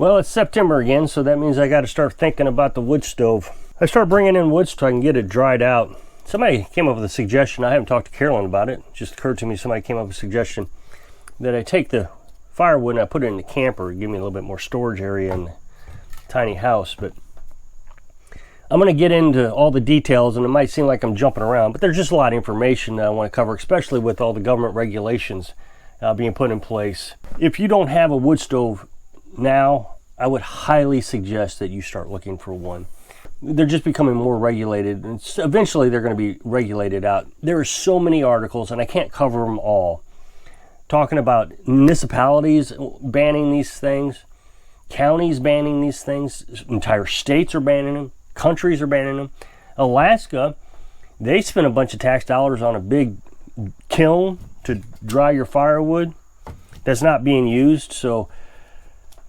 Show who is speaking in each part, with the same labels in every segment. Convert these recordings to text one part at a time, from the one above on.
Speaker 1: Well, it's September again, so that means I got to start thinking about the wood stove. I start bringing in wood so I can get it dried out. Somebody came up with a suggestion. I haven't talked to Carolyn about it. It just occurred to me, somebody came up with a suggestion that I take the firewood and I put it in the camper, give me a little bit more storage area in the tiny house. But I'm going to get into all the details, and it might seem like I'm jumping around, but there's just a lot of information that I want to cover, especially with all the government regulations being put in place. If you don't have a wood stove now, I would highly suggest that you start looking for one. They're just becoming more regulated, and eventually they're going to be regulated out. There are so many articles, and I can't cover them all, talking about municipalities banning these things, counties banning these things, entire states are banning them, countries are banning them. Alaska, they spent a bunch of tax dollars on a big kiln to dry your firewood that's not being used. So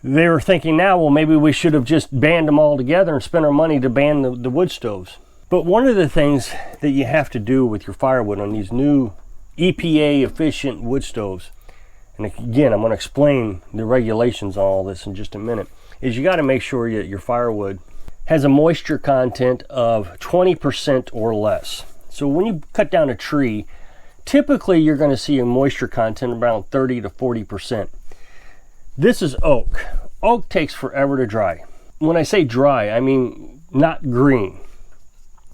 Speaker 1: they were thinking now, well, maybe we should have just banned them all together and spent our money to ban the wood stoves. But one of the things that you have to do with your firewood on these new EPA efficient wood stoves, and again, I'm going to explain the regulations on all this in just a minute, is you got to make sure that your firewood has a moisture content of 20% or less. So when you cut down a tree, typically you're going to see a moisture content around 30 to 40%. This is oak. Oak takes forever to dry. When I say dry, I mean not green.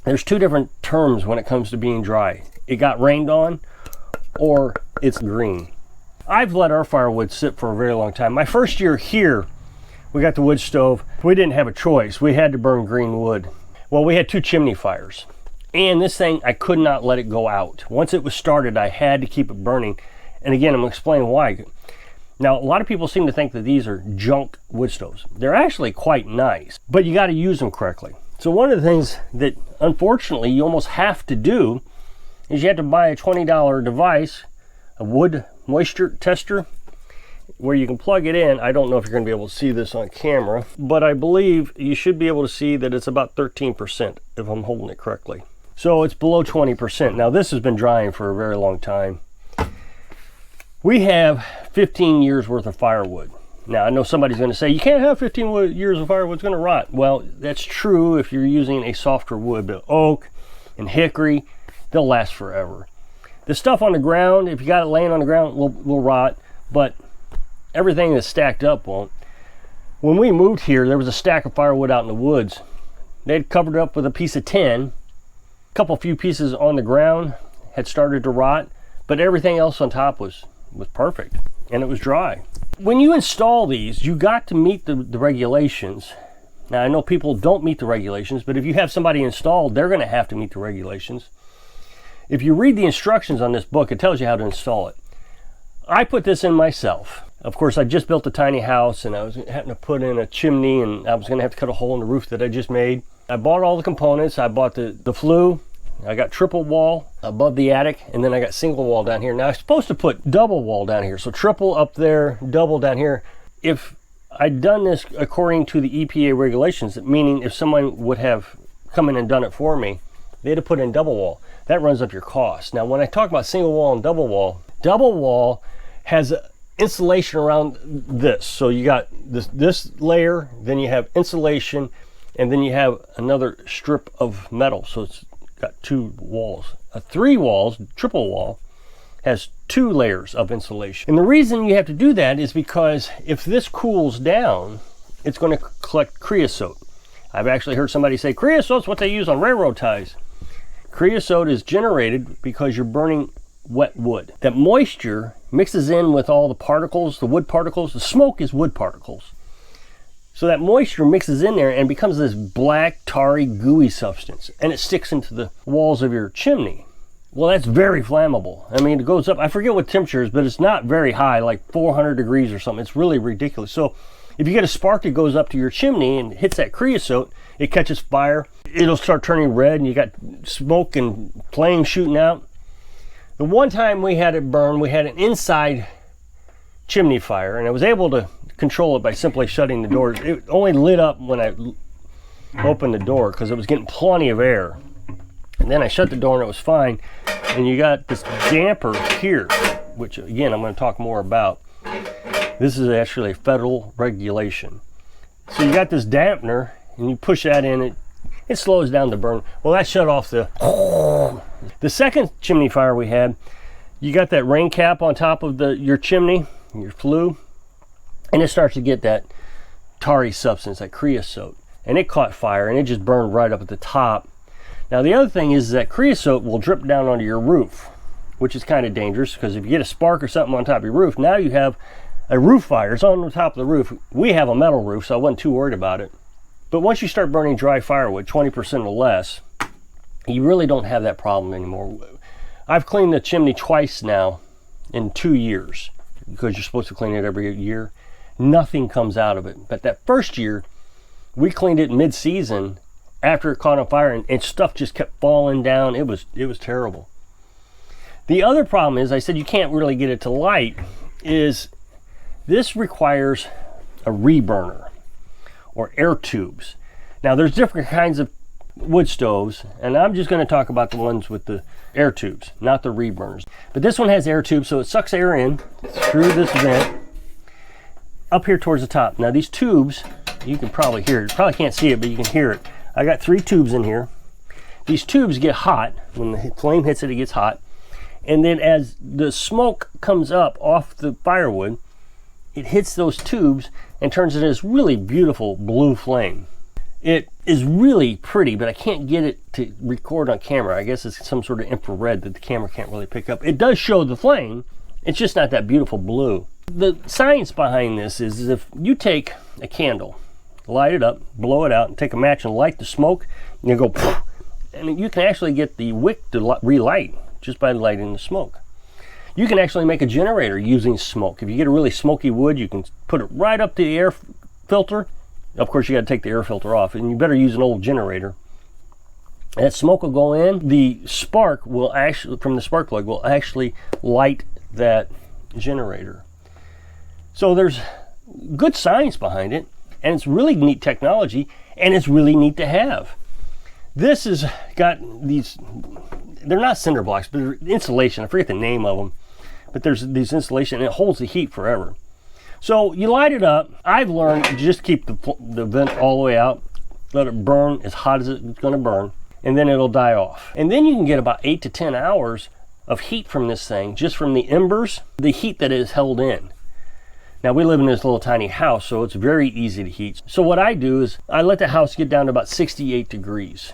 Speaker 1: There's two different terms when it comes to being dry. It got rained on, or it's green. I've let our firewood sit for a very long time. My first year here, we got the wood stove. We didn't have a choice. We had to burn green wood. Well, we had 2 chimney fires. And this thing, I could not let it go out. Once it was started, I had to keep it burning. And again, I'm going to explain why. Now, a lot of people seem to think that these are junk wood stoves. They're actually quite nice, but you got to use them correctly. So one of the things that, unfortunately, you almost have to do is you have to buy a $20 device, a wood moisture tester, where you can plug it in. I don't know if you're going to be able to see this on camera, but I believe you should be able to see that it's about 13% if I'm holding it correctly. So it's below 20%. Now, this has been drying for a very long time. We have 15 years worth of firewood. Now, I know somebody's going to say, you can't have 15 years of firewood, it's going to rot. Well, that's true if you're using a softer wood, but oak and hickory, they'll last forever. The stuff on the ground, if you got it laying on the ground, will rot, but everything that's stacked up won't. When we moved here, there was a stack of firewood out in the woods. They'd covered it up with a piece of tin. A few pieces on the ground had started to rot, but everything else on top was perfect, and it was dry. When you install these, you got to meet the regulations. Now, I know people don't meet the regulations, but if you have somebody installed, they're going to have to meet the regulations. If you read the instructions on this book, it tells you how to install it. I put this in myself. Of course, I just built a tiny house, and I was having to put in a chimney, and I was going to have to cut a hole in the roof that I just made. I bought all the components. I bought the flue. I got triple wall above the attic, and then I got single wall down here. Now, I'm supposed to put double wall down here, so triple up there, double down here. If I'd done this according to the EPA regulations, meaning if someone would have come in and done it for me, they'd have put in double wall. That runs up your cost. Now, when I talk about single wall and double wall has insulation around this. So you got this layer, then you have insulation, and then you have another strip of metal. So it's got 2 walls. A 3 walls, triple wall, has 2 layers of insulation. And the reason you have to do that is because if this cools down, it's going to collect creosote. I've actually heard somebody say creosote's what they use on railroad ties. Creosote is generated because you're burning wet wood. That moisture mixes in with all the particles, the wood particles. The smoke is wood particles. So that moisture mixes in there and becomes this black, tarry, gooey substance, and it sticks into the walls of your chimney. Well, that's very flammable. I mean, it goes up, I forget what temperature is, but it's not very high, like 400 degrees or something. It's really ridiculous. So if you get a spark that goes up to your chimney and hits that creosote, it catches fire. It'll start turning red, and you got smoke and flame shooting out. The one time we had it burn, we had an inside chimney fire, and I was able to control it by simply shutting the doors. It only lit up when I opened the door because it was getting plenty of air. And then I shut the door and it was fine. And you got this damper here, which again, I'm going to talk more about. This is actually a federal regulation. So you got this dampener, and you push that in, it slows down the burn. Well, that shut off the second chimney fire we had. You got that rain cap on top of your chimney, your flue, and it starts to get that tarry substance, that creosote, and it caught fire and it just burned right up at the top. Now the other thing is that creosote will drip down onto your roof, which is kind of dangerous, because if you get a spark or something on top of your roof, now you have a roof fire. It's on the top of the roof. We have a metal roof, so I wasn't too worried about it. But once you start burning dry firewood, 20% or less, you really don't have that problem anymore. I've cleaned the chimney twice now in 2 years, because you're supposed to clean it every year. Nothing comes out of it. But that first year, we cleaned it mid-season after it caught on fire, and stuff just kept falling down. It was terrible. The other problem is, I said you can't really get it to light, is this requires a reburner or air tubes. Now there's different kinds of wood stoves, and I'm just going to talk about the ones with the air tubes, not the reburners. But this one has air tubes, so it sucks air in through this vent up here towards the top. Now these tubes, you can probably hear it. You probably can't see it, but you can hear it. I got 3 tubes in here. These tubes get hot. When the flame hits it, it gets hot. And then as the smoke comes up off the firewood, it hits those tubes and turns it into this really beautiful blue flame. It is really pretty, but I can't get it to record on camera. I guess it's some sort of infrared that the camera can't really pick up. It does show the flame. It's just not that beautiful blue. The science behind this is if you take a candle, light it up, blow it out, and take a match and light the smoke, and you go, poof, and you can actually get the wick to relight just by lighting the smoke. You can actually make a generator using smoke. If you get a really smoky wood, you can put it right up to the air filter. Of course, you got to take the air filter off, and you better use an old generator. That smoke will go in. The spark will actually, from the spark plug, will actually light that generator. So there's good science behind it, and it's really neat technology, and it's really neat to have. This has got these, they're not cinder blocks, but they're insulation. I forget the name of them, but there's these insulation, and it holds the heat forever. So you light it up. I've learned to just keep the vent all the way out, let it burn as hot as it's going to burn, and then it'll die off. And then you can get about 8 to 10 hours of heat from this thing, just from the embers, the heat that is held in. Now we live in this little tiny house, so it's very easy to heat. So what I do is I let the house get down to about 68 degrees,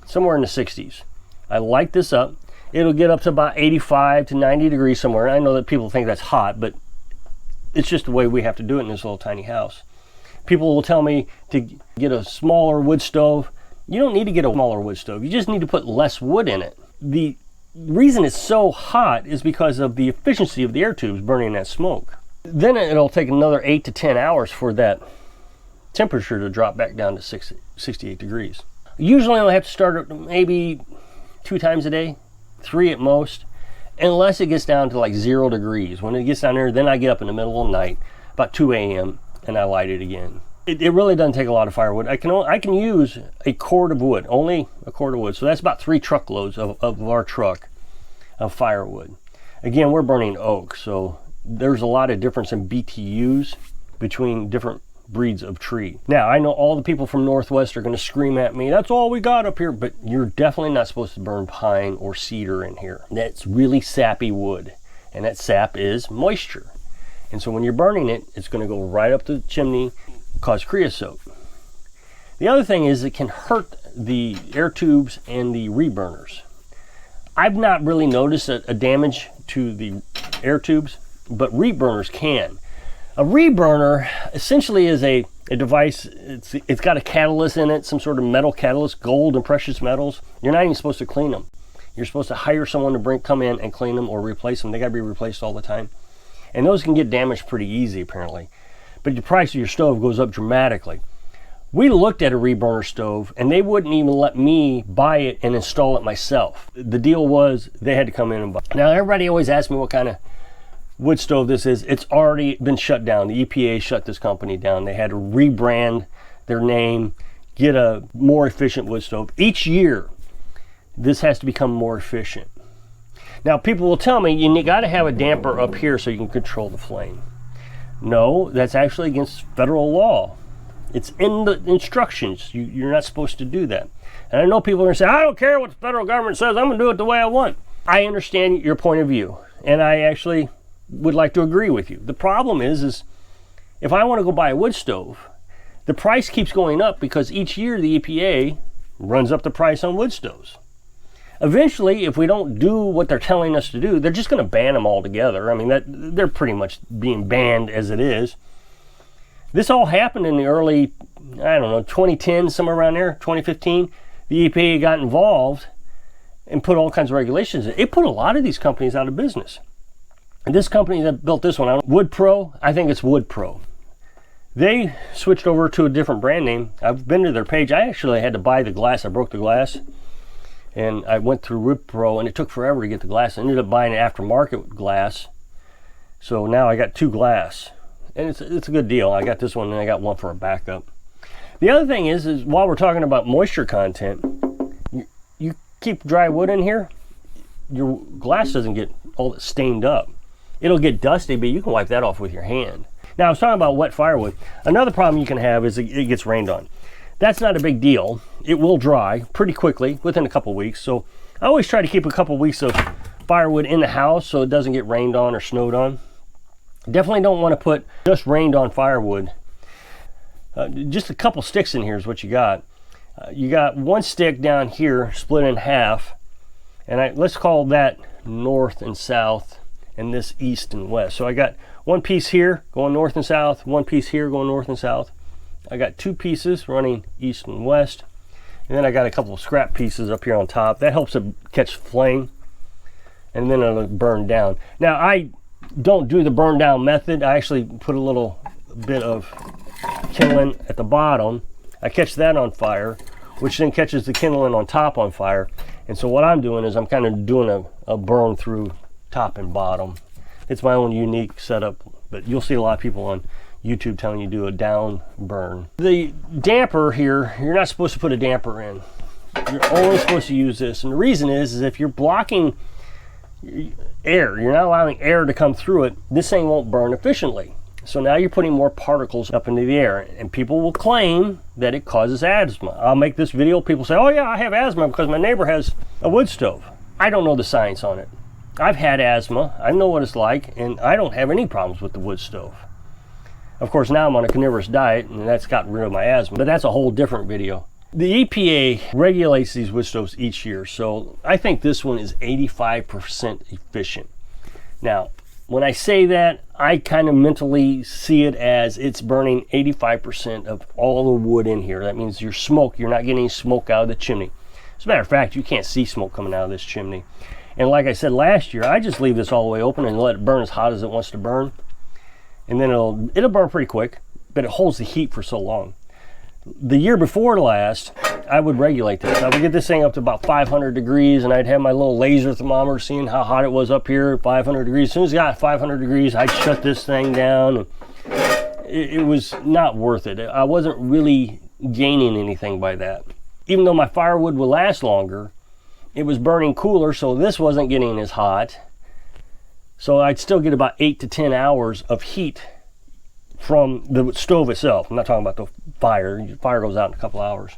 Speaker 1: somewhere in the 60s. I light this up. It'll get up to about 85 to 90 degrees somewhere. I know that people think that's hot, but it's just the way we have to do it in this little tiny house. People will tell me to get a smaller wood stove. You don't need to get a smaller wood stove. You just need to put less wood in it. The reason it's so hot is because of the efficiency of the air tubes burning that smoke. Then it'll take another 8 to 10 hours for that temperature to drop back down to 68 degrees. Usually I have to start it maybe 2 times a day, 3 at most, unless it gets down to like 0 degrees. When it gets down there, then I get up in the middle of the night, about 2 a.m., and I light it again. It really doesn't take a lot of firewood. I can use a cord of wood, only a cord of wood. So that's about 3 truckloads of our truck of firewood. Again, we're burning oak, so there's a lot of difference in BTUs between different breeds of tree. Now, I know all the people from Northwest are going to scream at me, that's all we got up here, but you're definitely not supposed to burn pine or cedar in here. That's really sappy wood, and that sap is moisture. And so when you're burning it, it's going to go right up the chimney, cause creosote. The other thing is it can hurt the air tubes and the reburners. I've not really noticed a damage to the air tubes, but reburners can. A reburner essentially is a device, it's got a catalyst in it, some sort of metal catalyst, gold and precious metals. You're not even supposed to clean them. You're supposed to hire someone to come in and clean them or replace them. They gotta be replaced all the time. And those can get damaged pretty easy apparently. But the price of your stove goes up dramatically. We looked at a reburner stove and they wouldn't even let me buy it and install it myself. The deal was they had to come in and buy it. Now everybody always asks me what kind of wood stove this is. It's already been shut down. The EPA shut this company down. They had to rebrand their name, get a more efficient wood stove. Each year, this has to become more efficient. Now, people will tell me you got to have a damper up here so you can control the flame. No, that's actually against federal law It's in the instructions. You're not supposed to do that. And I know people are going to say, I don't care what the federal government says, I'm going to do it the way I want. I understand your point of view, and I actually would like to agree with you. The problem is if I want to go buy a wood stove, the price keeps going up because each year the EPA runs up the price on wood stoves. Eventually, if we don't do what they're telling us to do, they're just going to ban them altogether. I mean, they're pretty much being banned as it is. This all happened in the early, 2010, somewhere around there, 2015. The EPA got involved and put all kinds of regulations in. It put a lot of these companies out of business. And this company that built this one, Wood Pro, I think it's Wood Pro. They switched over to a different brand name. I've been to their page. I actually had to buy the glass. I broke the glass. And I went through Wood Pro, and it took forever to get the glass. I ended up buying an aftermarket glass. So now I got 2 glass. And it's a good deal. I got this one, and I got one for a backup. The other thing is while we're talking about moisture content, you keep dry wood in here, your glass doesn't get all stained up. It'll get dusty, but you can wipe that off with your hand. Now, I was talking about wet firewood. Another problem you can have is it gets rained on. That's not a big deal. It will dry pretty quickly within a couple weeks. So I always try to keep a couple weeks of firewood in the house so it doesn't get rained on or snowed on. Definitely don't want to put just rained on firewood. Just a couple sticks in here is what you got. You got 1 stick down here split in half, and let's call that north and south, and this east and west. So I got 1 piece here going north and south, 1 piece here going north and south. I got 2 pieces running east and west, and then I got a couple of scrap pieces up here on top. That helps it catch flame, and then it'll burn down. Now, I don't do the burn down method. I actually put a little bit of kindling at the bottom. I catch that on fire, which then catches the kindling on top on fire. And so what I'm doing is I'm kind of doing a burn through top and bottom. It's my own unique setup, but you'll see a lot of people on YouTube telling you to do a down burn. The damper here, you're not supposed to put a damper in. You're only supposed to use this. And the reason is if you're blocking air, you're not allowing air to come through it, this thing won't burn efficiently. So now you're putting more particles up into the air, and people will claim that it causes asthma. I'll make this video, people say, oh yeah, I have asthma because my neighbor has a wood stove. I don't know the science on it. I've had asthma, I know what it's like, and I don't have any problems with the wood stove. Of course, now I'm on a carnivorous diet, and that's gotten rid of my asthma, but that's a whole different video. The EPA regulates these wood stoves each year, so I think this one is 85% efficient. Now, when I say that, I kind of mentally see it as it's burning 85% of all the wood in here. That means your smoke, you're not getting any smoke out of the chimney. As a matter of fact, you can't see smoke coming out of this chimney. And like I said last year, I just leave this all the way open and let it burn as hot as it wants to burn. And then it'll burn pretty quick, but it holds the heat for so long. The year before last, I would regulate this. I would get this thing up to about 500 degrees, and I'd have my little laser thermometer seeing how hot it was up here, 500 degrees. As soon as it got 500 degrees, I'd shut this thing down. And it was not worth it. I wasn't really gaining anything by that. Even though my firewood would last longer, it was burning cooler, so this wasn't getting as hot. So I'd still get about 8 to 10 hours of heat from the stove itself. I'm not talking about the fire. The fire goes out in a couple hours.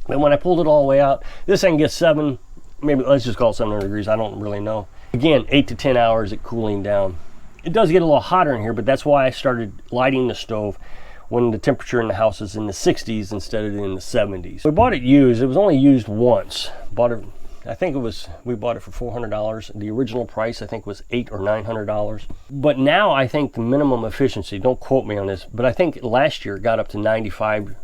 Speaker 1: But when I pulled it all the way out, this thing gets maybe let's just call it 700 degrees. I don't really know. Again, 8 to 10 hours at cooling down. It does get a little hotter in here, but that's why I started lighting the stove when the temperature in the house is in the 60s instead of in the 70s. We bought it used. It was only used once. We bought it for $400. The original price I think was $800 or $900. But now I think the minimum efficiency, don't quote me on this, but I think last year it got up to 95%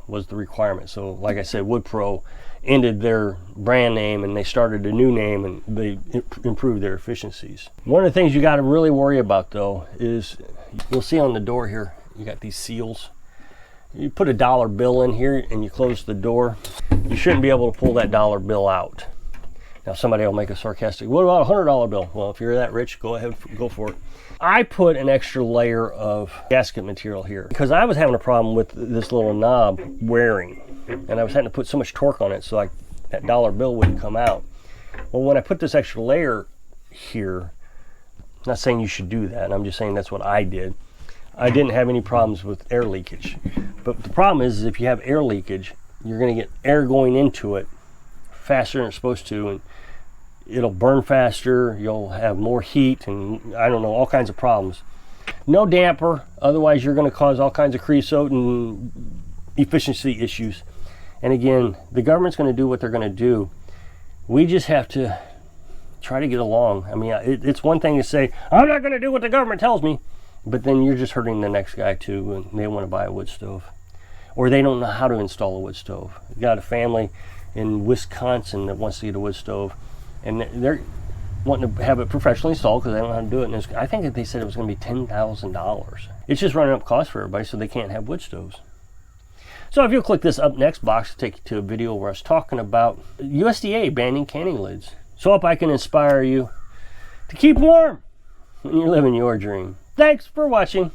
Speaker 1: was the requirement. So like I said, Wood Pro ended their brand name and they started a new name and they improved their efficiencies. One of the things you got to really worry about though is, you'll see on the door here, you got these seals. You put a dollar bill in here and you close the door, you shouldn't be able to pull that dollar bill out. Now somebody will make a sarcastic, what about a $100 bill? Well, if you're that rich, go ahead, go for it. I put an extra layer of gasket material here because I was having a problem with this little knob wearing, and I was having to put so much torque on it so that dollar bill wouldn't come out. Well, when I put this extra layer here, I'm not saying you should do that, I'm just saying that's what I did. I didn't have any problems with air leakage. But the problem is if you have air leakage, you're going to get air going into it faster than it's supposed to, and it'll burn faster, you'll have more heat, and I don't know, all kinds of problems. No damper, otherwise you're going to cause all kinds of creosote and efficiency issues. And again, the government's going to do what they're going to do. We just have to try to get along. I mean, it's one thing to say, I'm not going to do what the government tells me, but then you're just hurting the next guy too, and they want to buy a wood stove. Or they don't know how to install a wood stove. We've got a family in Wisconsin that wants to get a wood stove, and they're wanting to have it professionally installed because they don't know how to do it. And I think that they said it was going to be $10,000. It's just running up costs for everybody, so they can't have wood stoves. So if you'll click this up next box, it'll take you to a video where I was talking about USDA banning canning lids. So I hope I can inspire you to keep warm when you're living your dream. Thanks for watching.